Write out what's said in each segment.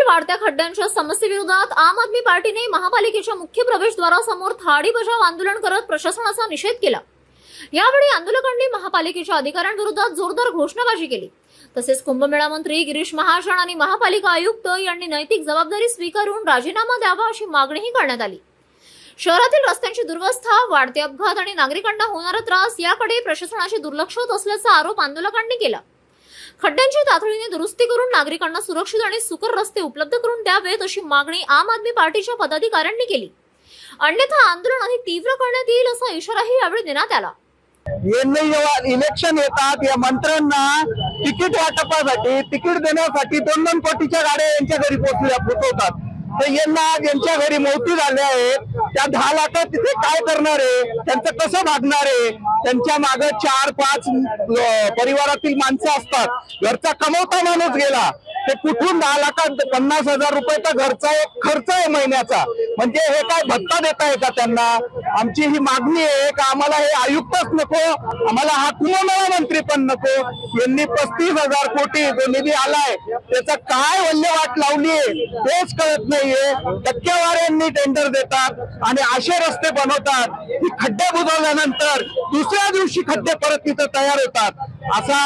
वाढत्या खड्ड्यांच्या समस्येविरोधात आम आदमी पार्टीने महापालिकेच्या मुख्य प्रवेशद्वारासमोर थाळी बजाव आंदोलन करत प्रशासनाचा निषेध केला। यावेळी आंदोलकांनी महापालिकेच्या अधिकाऱ्यांविरोधात जोरदार घोषणाबाजी केली। तसेच कुंभमेळा मंत्री गिरीश महाजन आणि महापालिका आयुक्त यांनी नैतिक जबाबदारी स्वीकारून राजीनामा द्यावा अशी मागणीही करण्यात आली। शहरातील रस्त्यांची दुरवस्था, वाढते अपघात आणि नागरिकांना होणारा त्रास याकडे प्रशासनाचे दुर्लक्ष होत असल्याचा आरोप आंदोलकांनी केला। खड्ड्यांची तातडीने दुरुस्ती करून नागरिकांना सुरक्षित आणि सुकर रस्ते उपलब्ध करून द्यावेत अशी मागणी आम आदमी पार्टीच्या पदाधिकाऱ्यांनी केली। अन्यथा आंदोलन अधिक तीव्र करण्यात येईल असा इशाराही यावेळी देण्यात आला। जेव्हा इलेक्शन येतात या मंत्र्यांना तिकीट वाटपासाठी, तिकीट देण्यासाठी 2-2 कोटीच्या गाड्या यांच्या घरी पोहोचवतात। तर यांना ज्यांच्या घरी मौती झाल्या आहेत त्या 10 लाख तिथे काय करणार आहे, त्यांचं कसं भागणार आहे? त्यांच्या मागे 4-5 परिवारातील माणसं असतात। घरचा कमवता माणूस गेला ते कुठून 10 लाख 50,000 रुपये तर घरचा एक खर्च आहे महिन्याचा। म्हणजे हे काय भत्ता देताय का त्यांना? आमची ही मागणी आहे का आम्हाला हे आयुक्तच नको, आम्हाला हा कुंभमेळा मंत्री पण नको। यांनी 35,000 कोटी जो निधी आलाय त्याचा काय वल्हेवाट लावली आहे तेच कळत नाहीये। टक्केवाऱ्यांनी टेंडर देतात आणि असे रस्ते बनवतात की खड्डे बुजवल्यानंतर दुसऱ्या दिवशी खड्डे परत तिथं तयार होतात। असा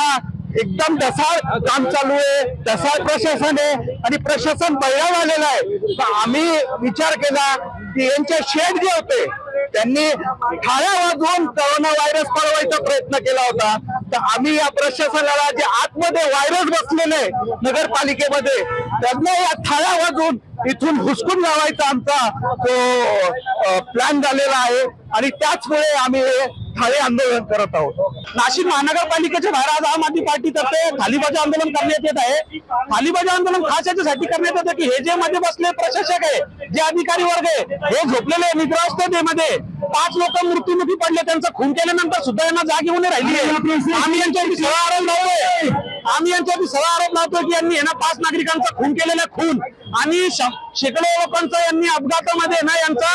एकदम ढसाळ काम चालू आहे, ढसाळ प्रशासन आहे आणि प्रशासन बैराग आलेलं आहे। तर आम्ही विचार केला की यांचे शेड जे होते त्यांनी थाळ्या वाजवून कोरोना व्हायरस पळवायचा प्रयत्न केला होता। तर आम्ही या प्रशासनाला जे आतमध्ये व्हायरस बसलेले नगरपालिकेमध्ये त्यांना या थाळ्या वाजवून इथून हुसकून लावायचा आमचा तो प्लॅन झालेला आहे आणि त्याचमुळे आम्ही हे थाळी आंदोलन करत आहोत। नाशिक महानगरपालिकेच्या बाहेर आज आम आदमी पार्टीतर्फे थाळी बजाव आंदोलन करण्यात येत आहे। थाळी बजाव आंदोलन खास याच्यासाठी करण्यात येतं की हे जे मध्ये बसले प्रशासक आहे, जे अधिकारी वर्ग आहे, हे झोपलेले निद्रावस्थेमध्ये 5 लोक मृत्युमुखी पडले, त्यांचा खून केल्यानंतर सुद्धा यांना जाग येऊन राहिली आहे। आम्ही यांच्यावरती सगळा आरोप लावतोय, की यांनी 5 नागरिकांचा खून केलेला खून आणि शेकडो लोकांचा यांनी अपघातामध्ये यांचा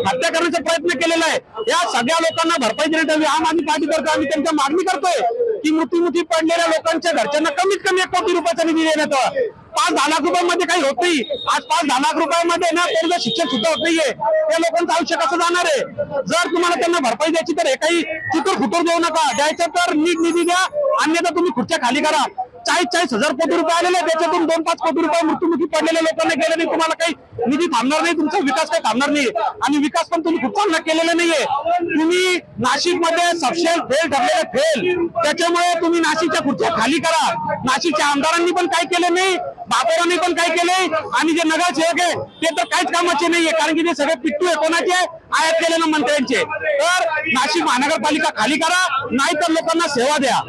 हत्या करण्याचा प्रयत्न केलेला आहे। या सगळ्या लोकांना भरपाई देण्यात यावी। आम आदमी पार्टीतर्फे आम्ही त्यांच्या मागणी करतोय की मृत्युमुखी पडलेल्या लोकांच्या घरच्यांना कमीत कमी 1 कोटी रुपयाचा निधी देण्यात यावा। 5-10 लाख रुपयांमध्ये काही होत नाही। आज 5-10 लाख रुपयांमध्ये त्यांचं शिक्षण सुद्धा होत नाहीये। त्या लोकांचं आयुष्य कसं जाणार आहे? जर तुम्हाला त्यांना भरपाई द्यायची तर हे काही चितूर फुटूर देऊ नका, द्यायचं तर नीट निधी द्या, अन्यथा तुम्ही खुर्च्या खाली करा। 40-40 कोटी रुपये आलेले, त्याच्यातून 2-5 कोटी रुपये मृत्युमुखी पडलेल्या लोकांना गेले नाही। तुम्हाला काही निधी थांबणार नाही, तुमचा विकास काही थांबणार नाही आणि विकास पण तुम्ही खूप चांगला केलेला नाहीये। तुम्ही नाशिकमध्ये सबशेल फेल ठरलेले फेल, त्याच्यामुळे तुम्ही नाशिकच्या खुर्च्या खाली करा। नाशिकच्या आमदारांनी पण काय केलं नाही, बाबुरांनी पण काय केलंय आणि जे नगरसेवक आहे ते तर काहीच कामाचे नाहीये, कारण की ते सगळे पिट्टू आहे कोणाचे, आयात केलेल्या मंत्र्यांचे। तर नाशिक महानगरपालिका खाली करा, नाहीतर लोकांना सेवा द्या।